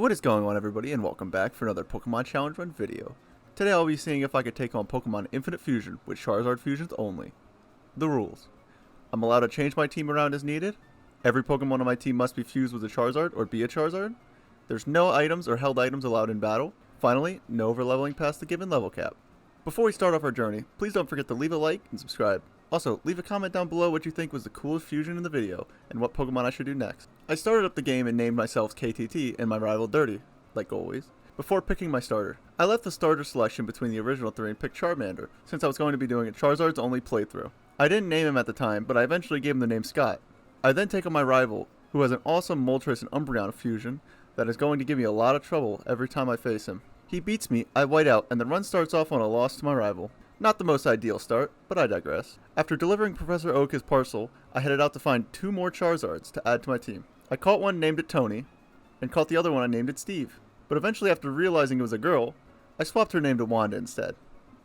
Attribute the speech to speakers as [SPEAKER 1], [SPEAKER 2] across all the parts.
[SPEAKER 1] What is going on, everybody, and welcome back for another Pokemon Challenge Run video. Today I'll be seeing if I could take on Pokemon Infinite Fusion with Charizard fusions only. The rules. I'm allowed to change my team around as needed. Every Pokemon on my team must be fused with a Charizard or be a Charizard. There's no items or held items allowed in battle. Finally, no overleveling past the given level cap. Before we start off our journey, please don't forget to leave a like and subscribe. Also, leave a comment down below what you think was the coolest fusion in the video, and what Pokemon I should do next. I started up the game and named myself KTT and my rival Dirty, like always, before picking my starter. I left the starter selection between the original three and picked Charmander, since I was going to be doing a Charizard's only playthrough. I didn't name him at the time, but I eventually gave him the name Scott. I then take on my rival, who has an awesome Moltres and Umbreon fusion that is going to give me a lot of trouble every time I face him. He beats me, I white out, and the run starts off on a loss to my rival. Not the most ideal start, but I digress. After delivering Professor Oak his parcel, I headed out to find 2 more Charizards to add to my team. I caught one, named it Tony, and caught the other one, I named it Steve. But eventually, after realizing it was a girl, I swapped her name to Wanda instead.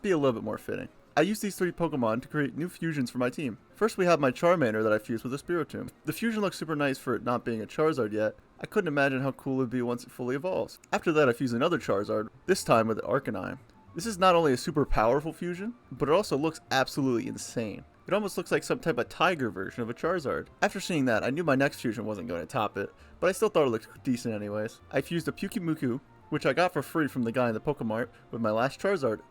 [SPEAKER 1] Be a little bit more fitting. I used these 3 Pokemon to create new fusions for my team. First we have my Charmander that I fused with a Spiritomb. The fusion looks super nice for it not being a Charizard yet. I couldn't imagine how cool it would be once it fully evolves. After that I fused another Charizard, this time with an Arcanine. This is not only a super powerful fusion, but it also looks absolutely insane. It almost looks like some type of tiger version of a Charizard. After seeing that, I knew my next fusion wasn't going to top it, but I still thought it looked decent anyways. I fused a Pyukumuku, which I got for free from the guy in the Pokemart, with my last Charizard,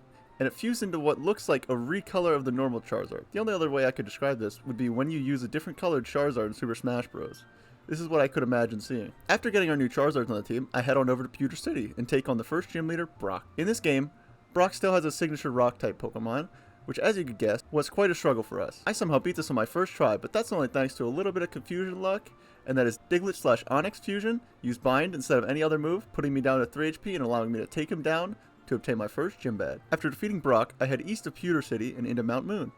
[SPEAKER 1] and it fused into what looks like a recolor of the normal Charizard. The only other way I could describe this would be when you use a different colored Charizard in Super Smash Bros. This is what I could imagine seeing. After getting our new Charizards on the team, I head on over to Pewter City and take on the first gym leader, Brock. In this game, Brock still has a signature rock-type Pokemon, which as you could guess, was quite a struggle for us. I somehow beat this on my first try, but that's only thanks to a little bit of confusion luck, and that is Diglett/Onyx fusion, used Bind instead of any other move, putting me down to 3 HP and allowing me to take him down to obtain my first gym badge. After defeating Brock, I head east of Pewter City and into Mount Moon,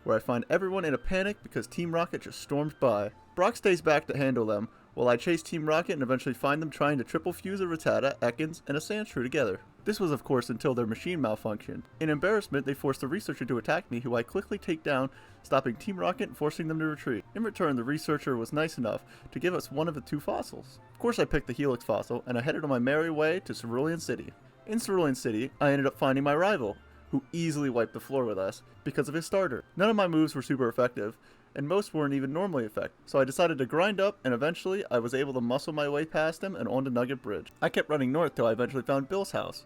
[SPEAKER 1] where I find everyone in a panic because Team Rocket just storms by. Brock stays back to handle them, while I chase Team Rocket and eventually find them trying to triple fuse a Rattata, Ekans, and a Sandshrew together. This was of course until their machine malfunctioned. In embarrassment, they forced the researcher to attack me, who I quickly take down, stopping Team Rocket and forcing them to retreat. In return, the researcher was nice enough to give us one of the 2 fossils. Of course I picked the Helix fossil, and I headed on my merry way to Cerulean City. In Cerulean City, I ended up finding my rival, who easily wiped the floor with us because of his starter. None of my moves were super effective, and most weren't even normally effective, so I decided to grind up, and eventually I was able to muscle my way past him and onto Nugget Bridge. I kept running north till I eventually found Bill's house,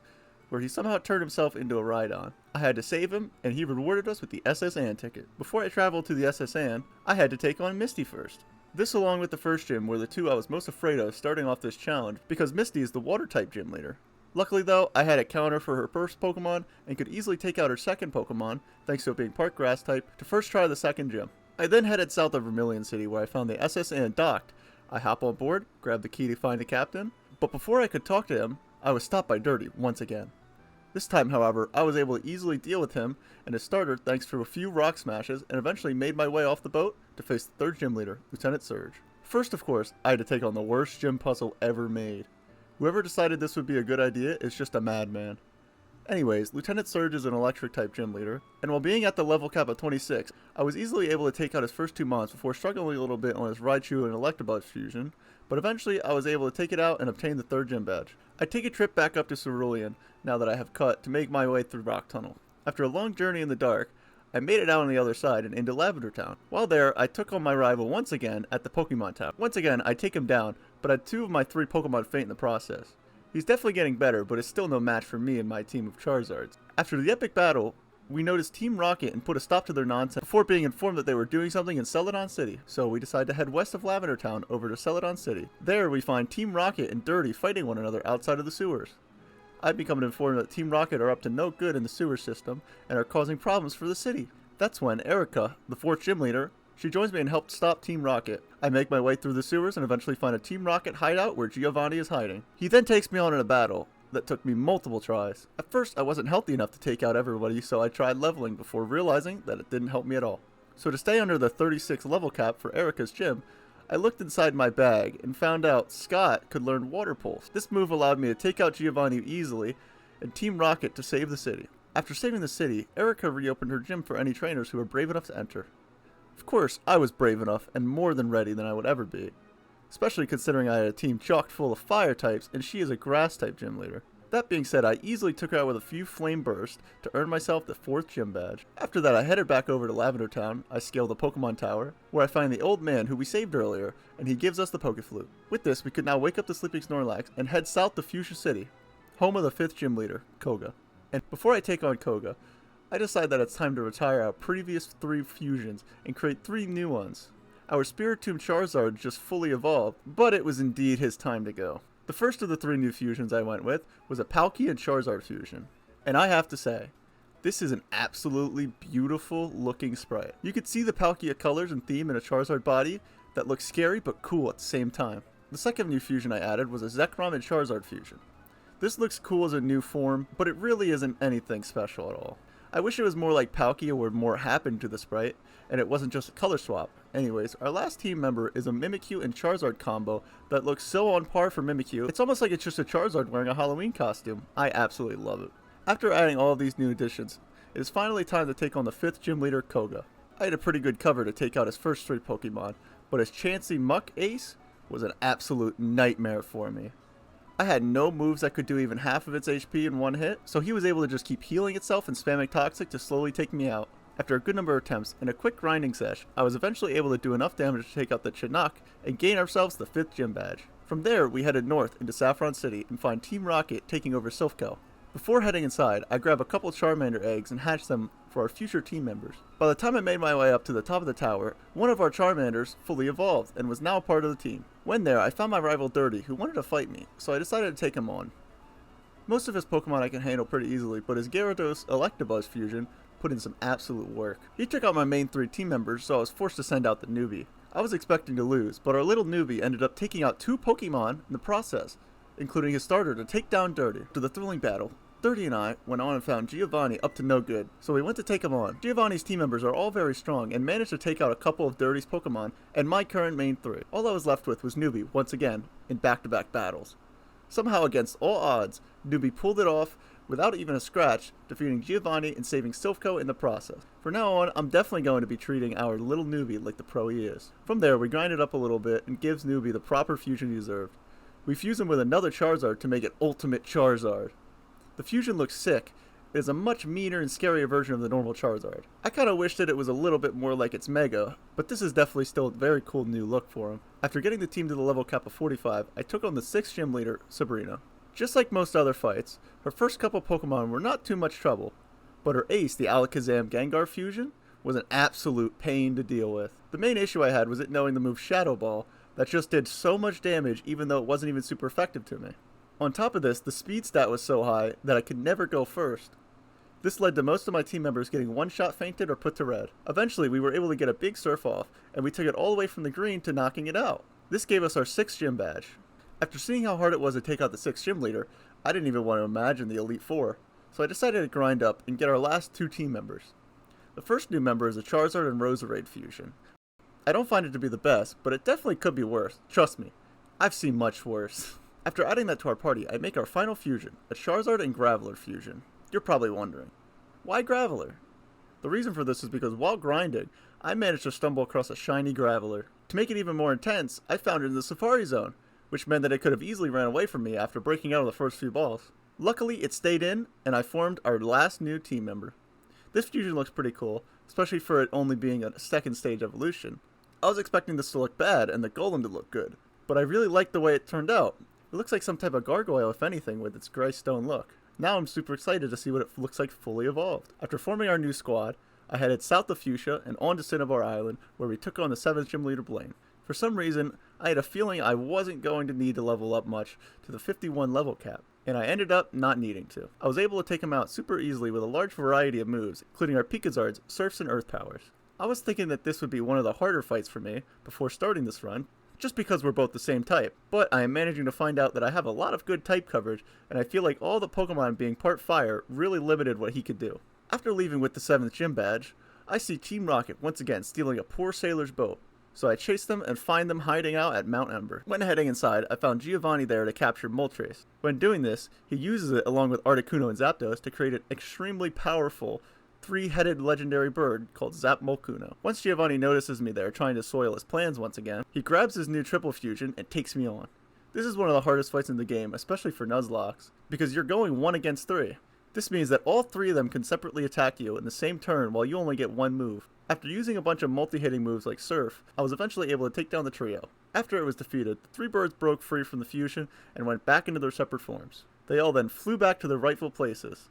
[SPEAKER 1] where he somehow turned himself into a Rhydon. I had to save him, and he rewarded us with the SS Anne ticket. Before I traveled to the SS Anne, I had to take on Misty first. This, along with the first gym, were the 2 I was most afraid of starting off this challenge, because Misty is the water-type gym leader. Luckily though, I had a counter for her first Pokemon, and could easily take out her second Pokemon, thanks to it being part grass type, to first try the second gym. I then headed south of Vermilion City, where I found the SS Anne docked. I hop on board, grab the key to find the captain, but before I could talk to him, I was stopped by Dirty once again. This time, however, I was able to easily deal with him and his starter thanks to a few rock smashes, and eventually made my way off the boat to face the 3rd gym leader, Lieutenant Surge. First, of course, I had to take on the worst gym puzzle ever made. Whoever decided this would be a good idea is just a madman. Anyways, Lieutenant Surge is an electric-type gym leader, and while being at the level cap of 26, I was easily able to take out his first 2 mons before struggling a little bit on his Raichu and Electabuzz fusion, but eventually I was able to take it out and obtain the 3rd gym badge. I take a trip back up to Cerulean, now that I have cut, to make my way through Rock Tunnel. After a long journey in the dark, I made it out on the other side and into Lavender Town. While there, I took on my rival once again at the Pokemon Town. Once again, I take him down, but I had 2 of my 3 Pokemon faint in the process. He's definitely getting better, but is still no match for me and my team of Charizards. After the epic battle, we noticed Team Rocket and put a stop to their nonsense before being informed that they were doing something in Celadon City. So we decided to head west of Lavender Town over to Celadon City. There we find Team Rocket and Dirty fighting one another outside of the sewers. I become informed that Team Rocket are up to no good in the sewer system and are causing problems for the city. That's when Erica, the 4th gym leader, she joins me and helps stop Team Rocket. I make my way through the sewers and eventually find a Team Rocket hideout where Giovanni is hiding. He then takes me on in a battle that took me multiple tries. At first, I wasn't healthy enough to take out everybody, so I tried leveling before realizing that it didn't help me at all. So to stay under the 36 level cap for Erica's gym, I looked inside my bag and found out Scott could learn Water Pulse. This move allowed me to take out Giovanni easily and Team Rocket to save the city. After saving the city, Erica reopened her gym for any trainers who were brave enough to enter. Of course, I was brave enough and more than ready than I would ever be. especially considering I had a team chock full of fire types and she is a grass type gym leader. That being said, I easily took her out with a few flame bursts to earn myself the 4th gym badge. After that, I headed back over to Lavender Town. I scaled the Pokemon Tower, where I find the old man who we saved earlier, and he gives us the Pokeflute. With this, we could now wake up the sleeping Snorlax and head south to Pewter City, home of the 5th gym leader, Koga. And before I take on Koga, I decide that it's time to retire our previous 3 fusions and create 3 new ones. Our Spiritomb Charizard just fully evolved, but it was indeed his time to go. The first of the 3 new fusions I went with was a Palkia and Charizard fusion. And I have to say, this is an absolutely beautiful looking sprite. You could see the Palkia colors and theme in a Charizard body that looks scary but cool at the same time. The second new fusion I added was a Zekrom and Charizard fusion. This looks cool as a new form, but it really isn't anything special at all. I wish it was more like Palkia where more happened to the sprite, and it wasn't just a color swap. Anyways, our last team member is a Mimikyu and Charizard combo that looks so on par for Mimikyu, it's almost like it's just a Charizard wearing a Halloween costume. I absolutely love it. After adding all of these new additions, it is finally time to take on the 5th gym leader, Koga. I had a pretty good cover to take out his first 3 Pokemon, but his Chansey Muck Ace was an absolute nightmare for me. I had no moves that could do even half of its HP in one hit, so he was able to just keep healing itself and spamming Toxic to slowly take me out. After a good number of attempts and a quick grinding sesh, I was eventually able to do enough damage to take out the Chinook and gain ourselves the 5th gym badge. From there, we headed north into Saffron City and find Team Rocket taking over Silphco. Before heading inside, I grab a couple Charmander eggs and hatch them for our future team members. By the time I made my way up to the top of the tower, one of our Charmanders fully evolved and was now a part of the team. When there, I found my rival Dirty, who wanted to fight me, so I decided to take him on. Most of his Pokemon I can handle pretty easily, but his Gyarados Electabuzz fusion put in some absolute work. He took out my main 3 team members, so I was forced to send out the newbie. I was expecting to lose, but our little newbie ended up taking out 2 Pokemon in the process, including his starter to take down Dirty. To the thrilling battle, Dirty and I went on and found Giovanni up to no good, so we went to take him on. Giovanni's team members are all very strong and managed to take out a couple of Dirty's Pokemon and my current main 3. All I was left with was Newbie, once again, in back-to-back battles. Somehow, against all odds, Newbie pulled it off without even a scratch, defeating Giovanni and saving Silphco in the process. From now on, I'm definitely going to be treating our little Newbie like the pro he is. From there, we grind it up a little bit and gives Newbie the proper fusion he deserved. We fuse him with another Charizard to make it Ultimate Charizard. The fusion looks sick. It is a much meaner and scarier version of the normal Charizard. I kinda wish that it was a little bit more like its Mega, but this is definitely still a very cool new look for him. After getting the team to the level cap of 45, I took on the 6th gym leader, Sabrina. Just like most other fights, her first couple Pokemon were not too much trouble, but her ace, the Alakazam Gengar fusion, was an absolute pain to deal with. The main issue I had was it knowing the move Shadow Ball that just did so much damage even though it wasn't even super effective to me. On top of this, the speed stat was so high that I could never go first. This led to most of my team members getting one-shot fainted or put to red. Eventually, we were able to get a big surf off, and we took it all the way from the green to knocking it out. This gave us our 6th gym badge. After seeing how hard it was to take out the 6th gym leader, I didn't even want to imagine the Elite Four, so I decided to grind up and get our last 2 team members. The first new member is a Charizard and Roserade fusion. I don't find it to be the best, but it definitely could be worse. Trust me, I've seen much worse. After adding that to our party, I make our final fusion, a Charizard and Graveler fusion. You're probably wondering, why Graveler? The reason for this is because while grinding, I managed to stumble across a shiny Graveler. To make it even more intense, I found it in the Safari Zone, which meant that it could have easily ran away from me after breaking out of the first few balls. Luckily, it stayed in, and I formed our last new team member. This fusion looks pretty cool, especially for it only being a 2nd stage evolution. I was expecting this to look bad and the Golem to look good, but I really liked the way it turned out. It looks like some type of gargoyle, if anything, with its gray stone look. Now I'm super excited to see what it looks like fully evolved. After forming our new squad, I headed south of Fuchsia and on to Cinnabar Island, where we took on the 7th gym leader Blaine. For some reason, I had a feeling I wasn't going to need to level up much to the 51 level cap, and I ended up not needing to. I was able to take him out super easily with a large variety of moves, including our Pikazards, Surfs, and Earth Powers. I was thinking that this would be one of the harder fights for me before starting this run, just because we're both the same type, but I am managing to find out that I have a lot of good type coverage, and I feel like all the Pokemon being part fire really limited what he could do. After leaving with the 7th gym badge, I see Team Rocket once again stealing a poor sailor's boat, so I chase them and find them hiding out at Mount Ember. When heading inside, I found Giovanni there to capture Moltres. When doing this, he uses it along with Articuno and Zapdos to create an extremely powerful three-headed legendary bird called Zap Molkuno. Once Giovanni notices me there trying to soil his plans once again, he grabs his new triple fusion and takes me on. This is one of the hardest fights in the game, especially for Nuzlocke, because you're going 1 against 3. This means that all 3 of them can separately attack you in the same turn while you only get 1 move. After using a bunch of multi-hitting moves like Surf, I was eventually able to take down the trio. After it was defeated, the 3 birds broke free from the fusion and went back into their separate forms. They all then flew back to their rightful places.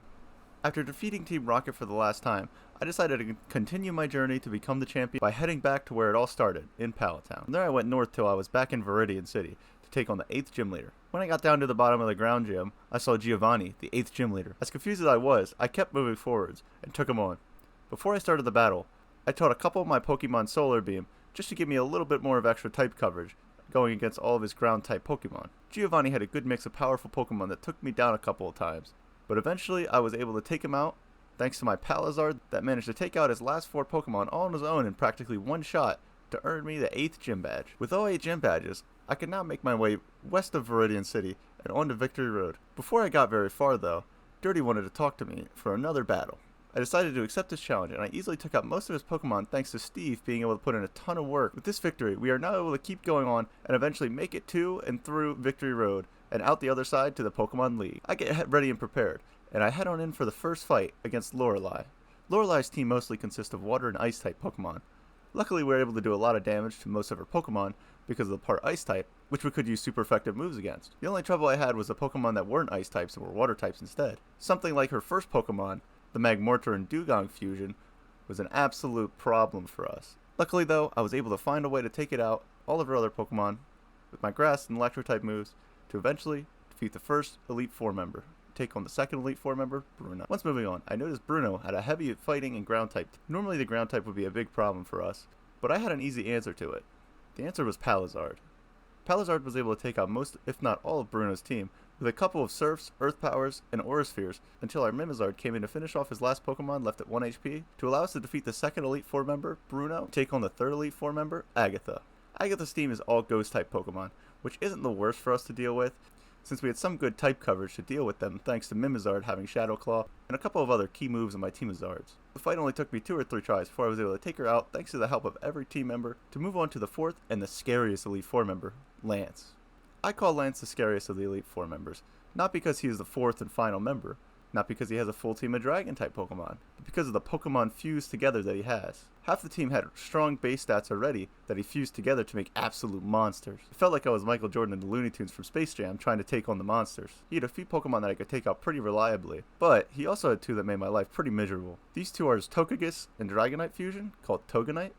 [SPEAKER 1] After defeating Team Rocket for the last time, I decided to continue my journey to become the champion by heading back to where it all started, in Palatown. From there I went north till I was back in Viridian City to take on the 8th gym leader. When I got down to the bottom of the ground gym, I saw Giovanni, the 8th gym leader. As confused as I was, I kept moving forwards and took him on. Before I started the battle, I taught a couple of my Pokemon Solar Beam just to give me a little bit more of extra type coverage, going against all of his ground type Pokemon. Giovanni had a good mix of powerful Pokemon that took me down a couple of times, but eventually I was able to take him out thanks to my Charizard that managed to take out his last 4 Pokemon all on his own in practically one shot to earn me the 8th gym badge. With all 8 gym badges, I could now make my way west of Viridian City and on to Victory Road. Before I got very far though, Dirty wanted to talk to me for another battle. I decided to accept this challenge, and I easily took out most of his Pokemon thanks to Steve being able to put in a ton of work. With this victory, we are now able to keep going on and eventually make it to and through Victory Road and out the other side to the Pokemon League. I get ready and prepared, and I head on in for the first fight against Lorelei. Lorelei's team mostly consists of water and ice type Pokemon. Luckily, we were able to do a lot of damage to most of her Pokemon because of the part ice type, which we could use super effective moves against. The only trouble I had was the Pokemon that weren't ice types and were water types instead. Something like her first Pokemon, the Magmortar and Dugong fusion, was an absolute problem for us. Luckily though, I was able to find a way to take it out, all of her other Pokemon, with my grass and electro type moves, to eventually defeat the first Elite Four member, take on the second Elite Four member, Bruno. Once moving on, I noticed Bruno had a heavy fighting and ground type. Normally the ground type would be a big problem for us, but I had an easy answer to it. The answer was Charizard. Charizard was able to take out most, if not all, of Bruno's team, with a couple of Surfs, Earth Powers, and Aura Spheres, until our Mimizard came in to finish off his last Pokemon left at 1 HP, to allow us to defeat the second Elite Four member, Bruno, take on the third Elite Four member, Agatha. Agatha's team is all Ghost-type Pokemon, which isn't the worst for us to deal with, since we had some good type coverage to deal with them thanks to Mimizard having Shadow Claw, and a couple of other key moves in my Teamizards. The fight only took me 2 or 3 tries before I was able to take her out thanks to the help of every team member, to move on to the 4th and the scariest Elite Four member, Lance. I call Lance the scariest of the Elite Four members, not because he is the 4th and final member, not because he has a full team of Dragon-type Pokemon, but because of the Pokemon fused together that he has. Half the team had strong base stats already that he fused together to make absolute monsters. It felt like I was Michael Jordan in the Looney Tunes from Space Jam trying to take on the monsters. He had a few Pokemon that I could take out pretty reliably, but he also had 2 that made my life pretty miserable. These 2 are his Togekiss and Dragonite fusion, called Toganite,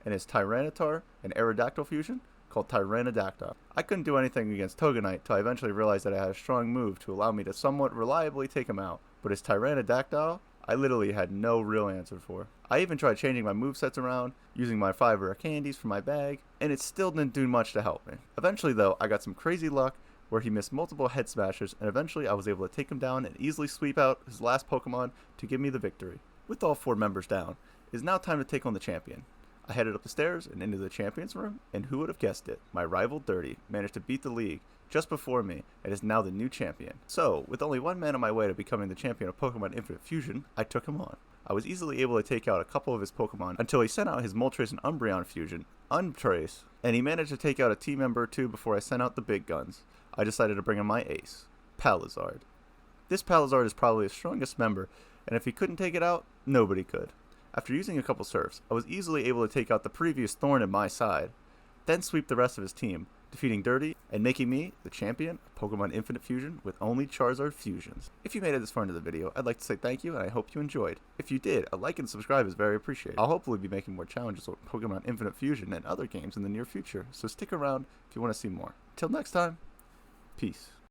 [SPEAKER 1] and his Tyranitar and Aerodactyl fusion, called Tyrannodactyl. I couldn't do anything against Toganite till I eventually realized that I had a strong move to allow me to somewhat reliably take him out, but his Tyrannodactyl, I literally had no real answer for. I even tried changing my movesets around, using my 5 rare candies from my bag, and it still didn't do much to help me. Eventually though, I got some crazy luck where he missed multiple head smashers, and eventually I was able to take him down and easily sweep out his last Pokemon to give me the victory. With all 4 members down, it is now time to take on the champion. I headed up the stairs and into the champion's room, and who would have guessed it? My rival Dirty managed to beat the league just before me and is now the new champion. So, with only 1 man on my way to becoming the champion of Pokemon Infinite Fusion, I took him on. I was easily able to take out a couple of his Pokemon until he sent out his Moltres and Umbreon fusion, Untrace, and he managed to take out a team member or 2 before I sent out the big guns. I decided to bring in my ace, Charizard. This Charizard is probably the strongest member, and if he couldn't take it out, nobody could. After using a couple Surfs, I was easily able to take out the previous thorn in my side, then sweep the rest of his team, defeating Dirty and making me the champion of Pokemon Infinite Fusion with only Charizard fusions. If you made it this far into the video, I'd like to say thank you and I hope you enjoyed. If you did, a like and subscribe is very appreciated. I'll hopefully be making more challenges with Pokemon Infinite Fusion and other games in the near future, so stick around if you want to see more. Till next time, peace.